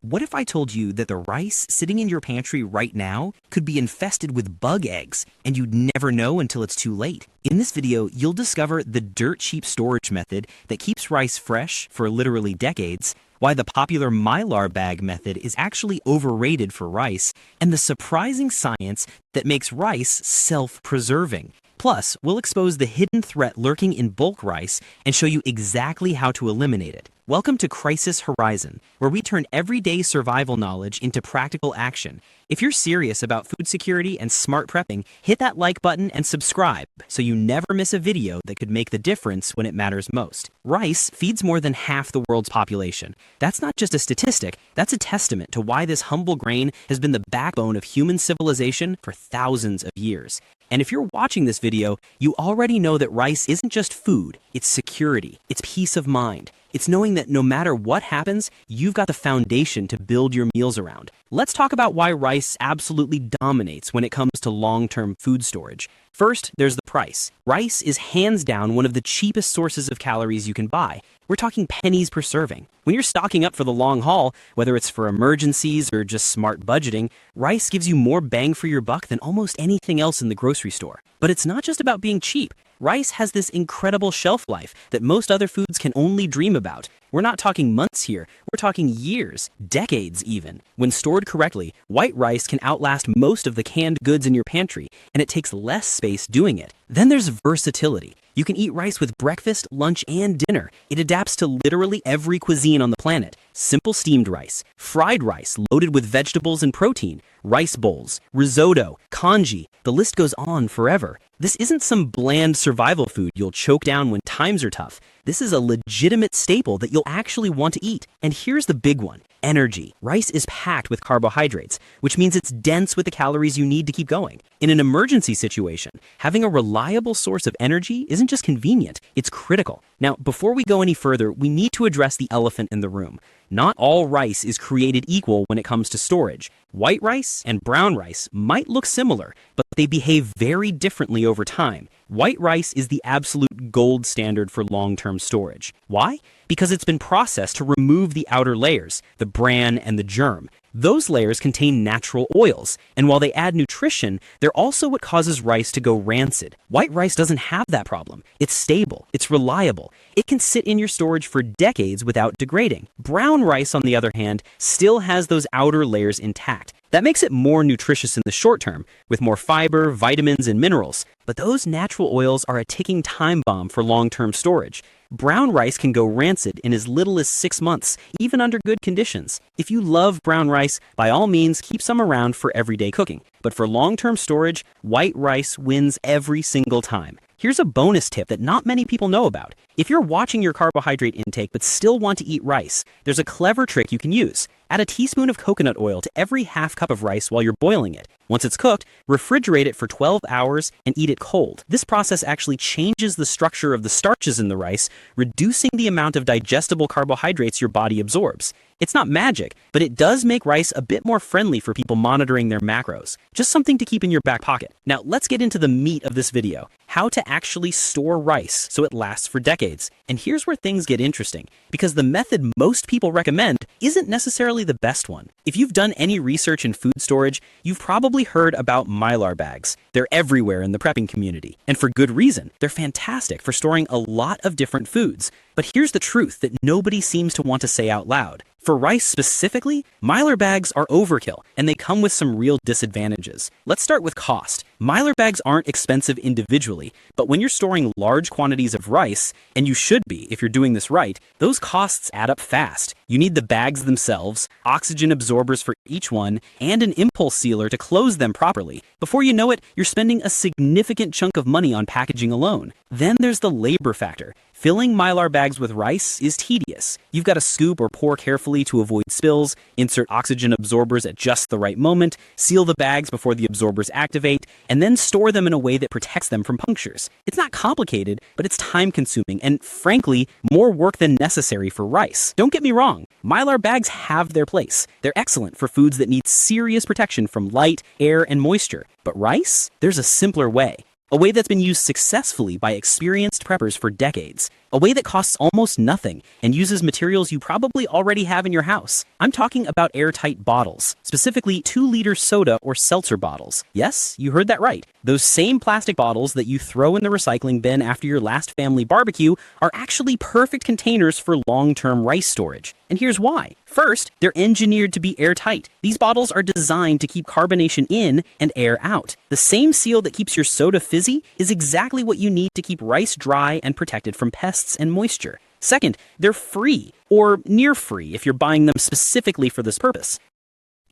What if I told you that the rice sitting in your pantry right now could be infested with bug eggs, and you'd never know until it's too late? In this video, you'll discover the dirt cheap storage method that keeps rice fresh for literally decades, why the popular Mylar bag method is actually overrated for rice, and the surprising science that makes rice self-preserving. Plus, we'll expose the hidden threat lurking in bulk rice and show you exactly how to eliminate it. Welcome to Crisis Horizon, where we turn everyday survival knowledge into practical action. If you're serious about food security and smart prepping, hit that like button and subscribe so you never miss a video that could make the difference when it matters most. Rice feeds more than half the world's population. That's not just a statistic, that's a testament to why this humble grain has been the backbone of human civilization for thousands of years. And if you're watching this video, you already know that rice isn't just food, it's security, it's peace of mind. It's knowing that no matter what happens, you've got the foundation to build your meals around. Let's talk about why rice absolutely dominates when it comes to long-term food storage. First, there's the price. Rice is hands down one of the cheapest sources of calories you can buy. We're talking pennies per serving. When you're stocking up for the long haul, whether it's for emergencies or just smart budgeting, rice gives you more bang for your buck than almost anything else in the grocery store. But it's not just about being cheap. Rice has this incredible shelf life that most other foods can only dream about. We're not talking months here, we're talking years, decades even. When stored correctly, white rice can outlast most of the canned goods in your pantry, and it takes less space doing it. Then there's versatility. You can eat rice with breakfast, lunch, and dinner. It adapts to literally every cuisine on the planet. Simple steamed rice, fried rice loaded with vegetables and protein, rice bowls, risotto, congee, the list goes on forever. This isn't some bland survival food you'll choke down when times are tough. This is a legitimate staple that you'll actually want to eat. And here's the big one, energy. Rice is packed with carbohydrates, which means it's dense with the calories you need to keep going. In an emergency situation, having a reliable source of energy isn't just convenient, it's critical. Now, before we go any further, we need to address the elephant in the room. Not all rice is created equal when it comes to storage. White rice and brown rice might look similar, but they behave very differently over time. White rice is the absolute gold standard for long-term storage. Why? Because it's been processed to remove the outer layers, the bran and the germ. Those layers contain natural oils, and while they add nutrition, they're also what causes rice to go rancid. White rice doesn't have that problem. It's stable, it's reliable. It can sit in your storage for decades without degrading. Brown rice, on the other hand, still has those outer layers intact. That makes it more nutritious in the short term, with more fiber, vitamins, and minerals. But those natural oils are a ticking time bomb for long-term storage. Brown rice can go rancid in as little as 6 months, even under good conditions. If you love brown rice, by all means, keep some around for everyday cooking. But for long-term storage, white rice wins every single time. Here's a bonus tip that not many people know about. If you're watching your carbohydrate intake but still want to eat rice, there's a clever trick you can use. Add a teaspoon of coconut oil to every half cup of rice while you're boiling it. Once it's cooked, refrigerate it for 12 hours and eat it cold. This process actually changes the structure of the starches in the rice, reducing the amount of digestible carbohydrates your body absorbs. It's not magic, but it does make rice a bit more friendly for people monitoring their macros. Just something to keep in your back pocket. Now, let's get into the meat of this video, how to actually store rice so it lasts for decades. And here's where things get interesting, because the method most people recommend isn't necessarily the best one. If you've done any research in food storage, you've probably heard about Mylar bags. They're everywhere in the prepping community, and for good reason. They're fantastic for storing a lot of different foods. But here's the truth that nobody seems to want to say out loud. For rice specifically, Mylar bags are overkill, and they come with some real disadvantages. Let's start with cost. Mylar bags aren't expensive individually, but when you're storing large quantities of rice, and you should be if you're doing this right, those costs add up fast. You need the bags themselves, oxygen absorbers for each one, and an impulse sealer to close them properly. Before you know it, you're spending a significant chunk of money on packaging alone. Then there's the labor factor. Filling Mylar bags with rice is tedious. You've got to scoop or pour carefully to avoid spills, insert oxygen absorbers at just the right moment, seal the bags before the absorbers activate, and then store them in a way that protects them from punctures. It's not complicated, but it's time-consuming and, frankly, more work than necessary for rice. Don't get me wrong, Mylar bags have their place. They're excellent for foods that need serious protection from light, air, and moisture. But rice? There's a simpler way. A way that's been used successfully by experienced preppers for decades. A a way that costs almost nothing and uses materials you probably already have in your house. I'm talking about airtight bottles, specifically 2-liter soda or seltzer bottles. Yes, you heard that right. Those same plastic bottles that you throw in the recycling bin after your last family barbecue are actually perfect containers for long-term rice storage. And here's why. First, they're engineered to be airtight. These bottles are designed to keep carbonation in and air out. The same seal that keeps your soda fizzy is exactly what you need to keep rice dry and protected from pests and moisture. Second, they're free, or near free if you're buying them specifically for this purpose.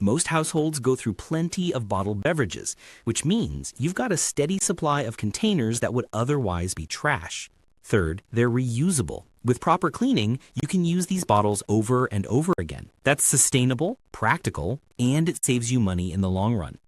Most households go through plenty of bottled beverages, which means you've got a steady supply of containers that would otherwise be trash. Third, they're reusable. With proper cleaning, you can use these bottles over and over again. That's sustainable, practical, and it saves you money in the long run.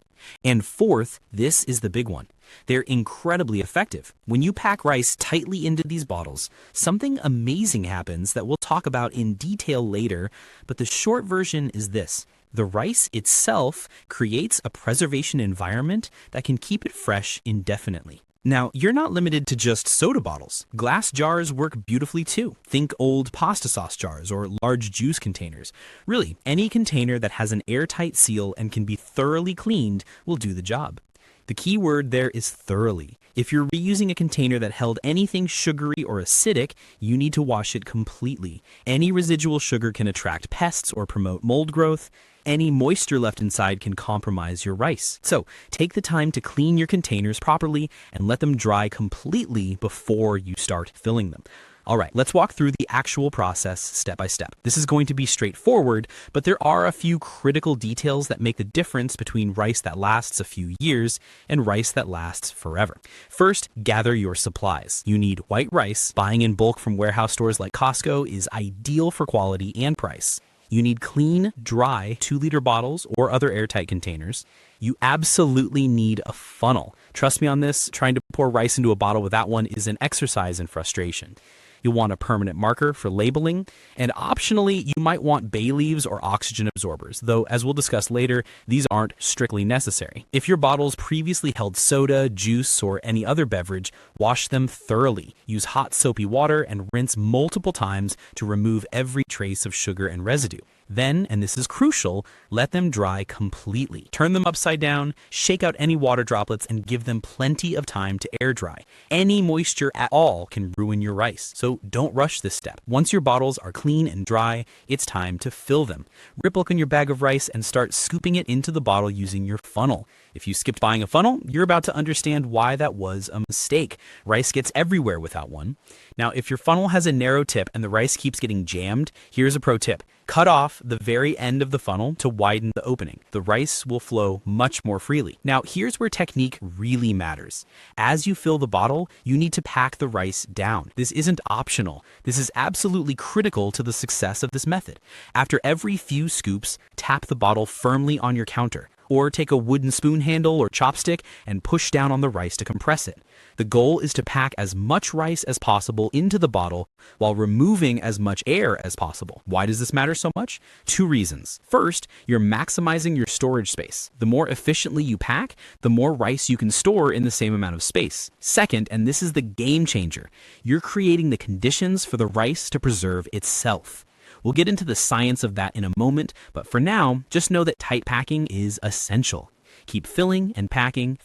And fourth, this is the big one. They're incredibly effective. When you pack rice tightly into these bottles, something amazing happens that we'll talk about in detail later, but the short version is this. The rice itself creates a preservation environment that can keep it fresh indefinitely. Now, you're not limited to just soda bottles. Glass jars work beautifully too. Think old pasta sauce jars or large juice containers. Really, any container that has an airtight seal and can be thoroughly cleaned will do the job. The key word there is thoroughly. If you're reusing a container that held anything sugary or acidic, you need to wash it completely. Any residual sugar can attract pests or promote mold growth. Any moisture left inside can compromise your rice. So take the time to clean your containers properly and let them dry completely before you start filling them. All right, let's walk through the actual process step by step. This is going to be straightforward, but there are a few critical details that make the difference between rice that lasts a few years and rice that lasts forever. First, gather your supplies. You need white rice. Buying in bulk from warehouse stores like Costco is ideal for quality and price. You need clean, dry 2-liter bottles or other airtight containers. You absolutely need a funnel. Trust me on this, trying to pour rice into a bottle without one is an exercise in frustration. You'll want a permanent marker for labeling, and optionally, you might want bay leaves or oxygen absorbers, though as we'll discuss later, these aren't strictly necessary. If your bottles previously held soda, juice, or any other beverage, wash them thoroughly. Use hot soapy water and rinse multiple times to remove every trace of sugar and residue. Then, and this is crucial, let them dry completely. Turn them upside down, shake out any water droplets, and give them plenty of time to air dry. Any moisture at all can ruin your rice, so don't rush this step. Once your bottles are clean and dry, it's time to fill them. Rip open your bag of rice and start scooping it into the bottle using your funnel. If you skipped buying a funnel, you're about to understand why that was a mistake. Rice gets everywhere without one. Now, if your funnel has a narrow tip and the rice keeps getting jammed, here's a pro tip. Cut off the very end of the funnel to widen the opening. The rice will flow much more freely. Now, here's where technique really matters. As you fill the bottle, you need to pack the rice down. This isn't optional. This is absolutely critical to the success of this method. After every few scoops, tap the bottle firmly on your counter, or take a wooden spoon handle or chopstick and push down on the rice to compress it. The goal is to pack as much rice as possible into the bottle while removing as much air as possible. Why does this matter so much? 2 reasons. First, you're maximizing your storage space. The more efficiently you pack, the more rice you can store in the same amount of space. Second, and this is the game changer, you're creating the conditions for the rice to preserve itself. We'll get into the science of that in a moment, but for now, just know that tight packing is essential. Keep filling and packing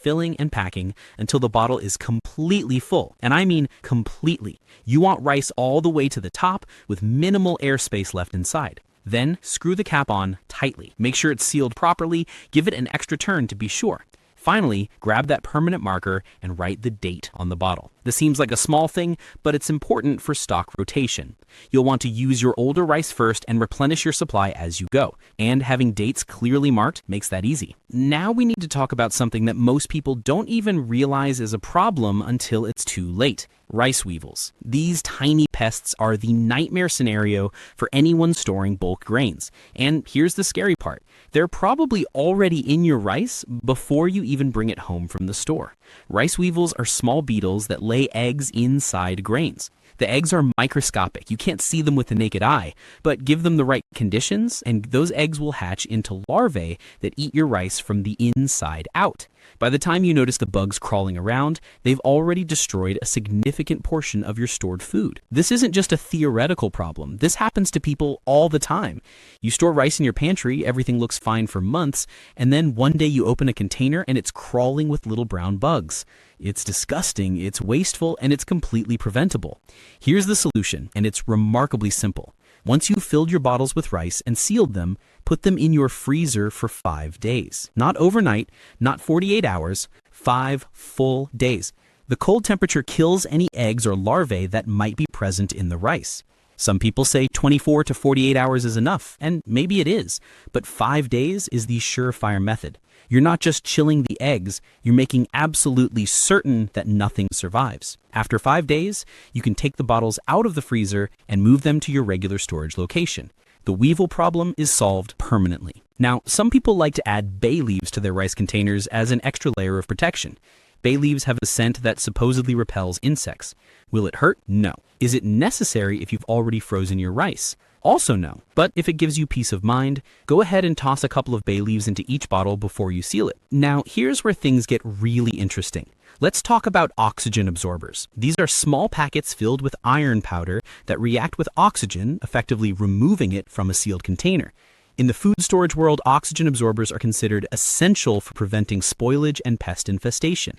until the bottle is completely full. And I mean completely. You want rice all the way to the top with minimal airspace left inside. Then screw the cap on tightly. Make sure it's sealed properly. Give it an extra turn to be sure. Finally, grab that permanent marker and write the date on the bottle. This seems like a small thing, but it's important for stock rotation. You'll want to use your older rice first and replenish your supply as you go. And having dates clearly marked makes that easy. Now we need to talk about something that most people don't even realize is a problem until it's too late. Rice weevils. These tiny pests are the nightmare scenario for anyone storing bulk grains. And here's the scary part. They're probably already in your rice before you even bring it home from the store. Rice weevils are small beetles that lay eggs inside grains. The eggs are microscopic. You can't see them with the naked eye, but give them the right conditions, and those eggs will hatch into larvae that eat your rice from the inside out. By the time you notice the bugs crawling around, they've already destroyed a significant portion of your stored food. This isn't just a theoretical problem. This happens to people all the time. You store rice in your pantry, everything looks fine for months, and then one day you open a container and it's crawling with little brown bugs. It's disgusting, it's wasteful, and it's completely preventable. Here's the solution, and it's remarkably simple. Once you've filled your bottles with rice and sealed them, put them in your freezer for 5 days. Not overnight, not 48 hours, 5 full days. The cold temperature kills any eggs or larvae that might be present in the rice. Some people say 24 to 48 hours is enough, and maybe it is, but 5 days is the surefire method. You're not just chilling the eggs, you're making absolutely certain that nothing survives. After 5 days, you can take the bottles out of the freezer and move them to your regular storage location. The weevil problem is solved permanently. Now, some people like to add bay leaves to their rice containers as an extra layer of protection. Bay leaves have a scent that supposedly repels insects. Will it hurt? No. Is it necessary if you've already frozen your rice? Also no. But if it gives you peace of mind, go ahead and toss a couple of bay leaves into each bottle before you seal it. Now, here's where things get really interesting. Let's talk about oxygen absorbers. These are small packets filled with iron powder that react with oxygen, effectively removing it from a sealed container. In the food storage world, oxygen absorbers are considered essential for preventing spoilage and pest infestation.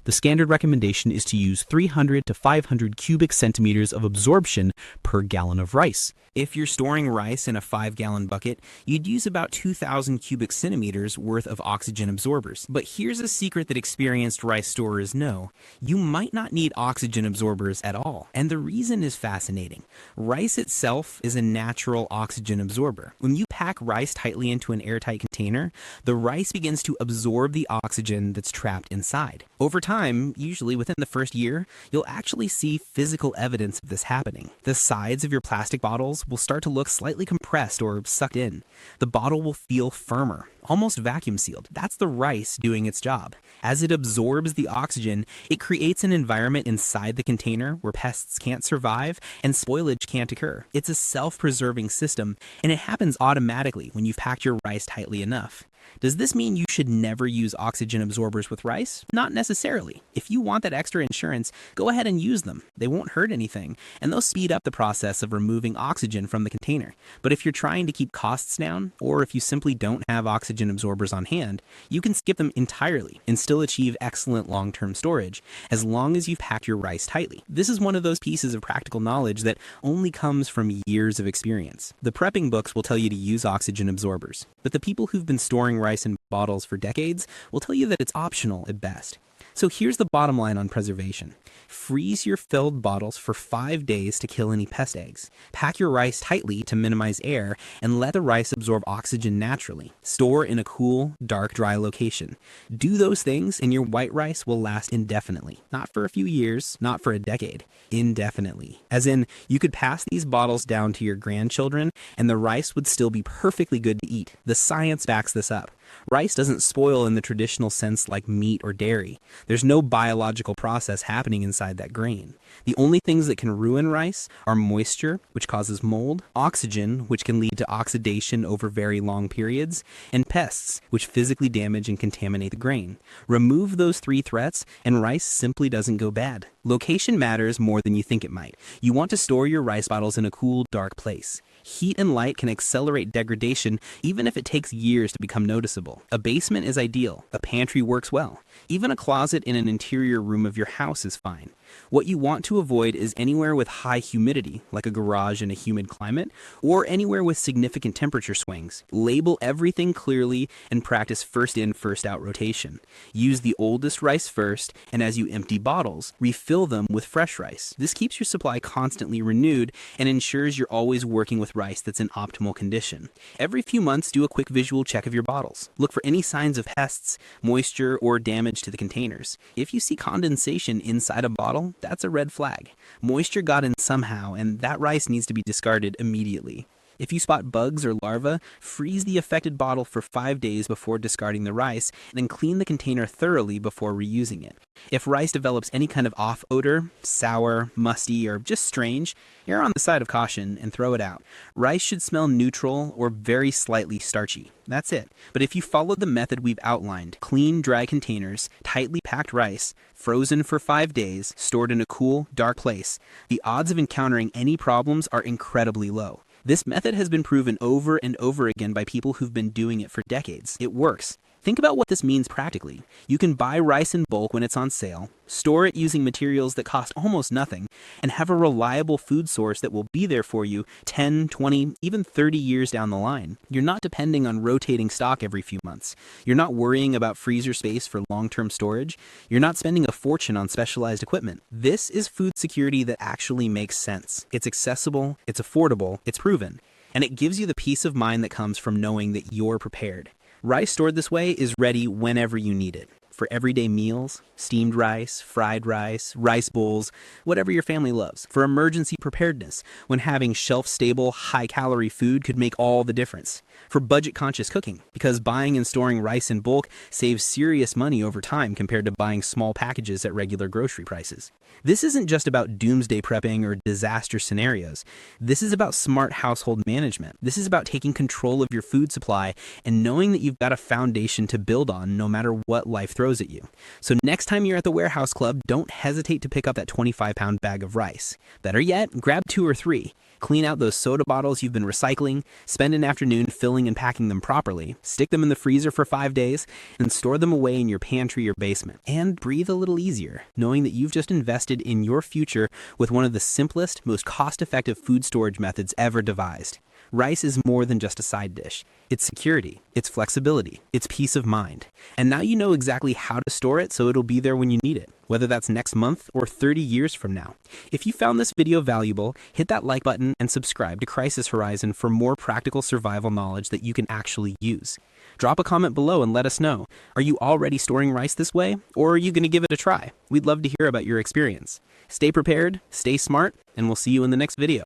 The standard recommendation is to use 300 to 500 cubic centimeters of absorption per gallon of rice. If you're storing rice in a 5-gallon bucket, you'd use about 2,000 cubic centimeters worth of oxygen absorbers. But here's a secret that experienced rice storers know. You might not need oxygen absorbers at all. And the reason is fascinating. Rice itself is a natural oxygen absorber. When you pack rice tightly into an airtight container, the rice begins to absorb the oxygen that's trapped inside. Over time, usually within the first year, you'll actually see physical evidence of this happening. The sides of your plastic bottles will start to look slightly compressed or sucked in. The bottle will feel firmer, almost vacuum sealed. That's the rice doing its job. As it absorbs the oxygen, it creates an environment inside the container where pests can't survive and spoilage can't occur. It's a self-preserving system, and it happens automatically when you've packed your rice tightly enough. Does this mean you should never use oxygen absorbers with rice? Not necessarily. If you want that extra insurance, go ahead and use them. They won't hurt anything, and they'll speed up the process of removing oxygen from the container. But if you're trying to keep costs down, or if you simply don't have oxygen absorbers on hand, you can skip them entirely and still achieve excellent long-term storage, as long as you've packed your rice tightly. This is one of those pieces of practical knowledge that only comes from years of experience. The prepping books will tell you to use oxygen absorbers, but the people who've been storing rice in bottles for decades will tell you that it's optional at best. So here's the bottom line on preservation. Freeze your filled bottles for 5 days to kill any pest eggs. Pack your rice tightly to minimize air and let the rice absorb oxygen naturally. Store in a cool, dark, dry location. Do those things and your white rice will last indefinitely. Not for a few years, not for a decade. Indefinitely. As in, you could pass these bottles down to your grandchildren and the rice would still be perfectly good to eat. The science backs this up. Rice doesn't spoil in the traditional sense like meat or dairy. There's no biological process happening inside that grain. The only things that can ruin rice are moisture, which causes mold, oxygen, which can lead to oxidation over very long periods, and pests, which physically damage and contaminate the grain. Remove those 3 threats, and rice simply doesn't go bad. Location matters more than you think it might. You want to store your rice bottles in a cool, dark place. Heat and light can accelerate degradation even if it takes years to become noticeable. A basement is ideal. A pantry works well. Even a closet in an interior room of your house is fine. What you want to avoid is anywhere with high humidity, like a garage in a humid climate, or anywhere with significant temperature swings. Label everything clearly and practice first in, first out rotation. Use the oldest rice first, and as you empty bottles, refill them with fresh rice. This keeps your supply constantly renewed and ensures you're always working with rice that's in optimal condition. Every few months, do a quick visual check of your bottles. Look for any signs of pests, moisture, or damage to the containers. If you see condensation inside a bottle, that's a red flag. Moisture got in somehow, and that rice needs to be discarded immediately. If you spot bugs or larvae, freeze the affected bottle for 5 days before discarding the rice, and then clean the container thoroughly before reusing it. If rice develops any kind of off odor, sour, musty, or just strange, err on the side of caution and throw it out. Rice should smell neutral or very slightly starchy. That's it. But if you follow the method we've outlined, clean, dry containers, tightly packed rice, frozen for 5 days, stored in a cool, dark place, the odds of encountering any problems are incredibly low. This method has been proven over and over again by people who've been doing it for decades. It works. Think about what this means practically. You can buy rice in bulk when it's on sale, store it using materials that cost almost nothing, and have a reliable food source that will be there for you 10, 20, even 30 years down the line. You're not depending on rotating stock every few months. You're not worrying about freezer space for long-term storage. You're not spending a fortune on specialized equipment. This is food security that actually makes sense. It's accessible, it's affordable, it's proven, and it gives you the peace of mind that comes from knowing that you're prepared. Rice stored this way is ready whenever you need it. For everyday meals, steamed rice, fried rice, rice bowls, whatever your family loves. For emergency preparedness, when having shelf-stable, high-calorie food could make all the difference. For budget-conscious cooking, because buying and storing rice in bulk saves serious money over time compared to buying small packages at regular grocery prices. This isn't just about doomsday prepping or disaster scenarios. This is about smart household management. This is about taking control of your food supply and knowing that you've got a foundation to build on no matter what life throws at you. So next time you're at the warehouse club, don't hesitate to pick up that 25-pound bag of rice. Better yet, grab 2 or 3. Clean out those soda bottles you've been recycling, spend an afternoon filling and packing them properly, stick them in the freezer for 5 days, and store them away in your pantry or basement. And breathe a little easier, knowing that you've just invested in your future with one of the simplest, most cost-effective food storage methods ever devised. Rice is more than just a side dish. It's security, it's flexibility, it's peace of mind. And now you know exactly how to store it so it'll be there when you need it, whether that's next month or 30 years from now. If you found this video valuable, hit that like button and subscribe to Crisis Horizon for more practical survival knowledge that you can actually use. Drop a comment below and let us know. Are you already storing rice this way, or are you going to give it a try? We'd love to hear about your experience. Stay prepared, stay smart, and we'll see you in the next video.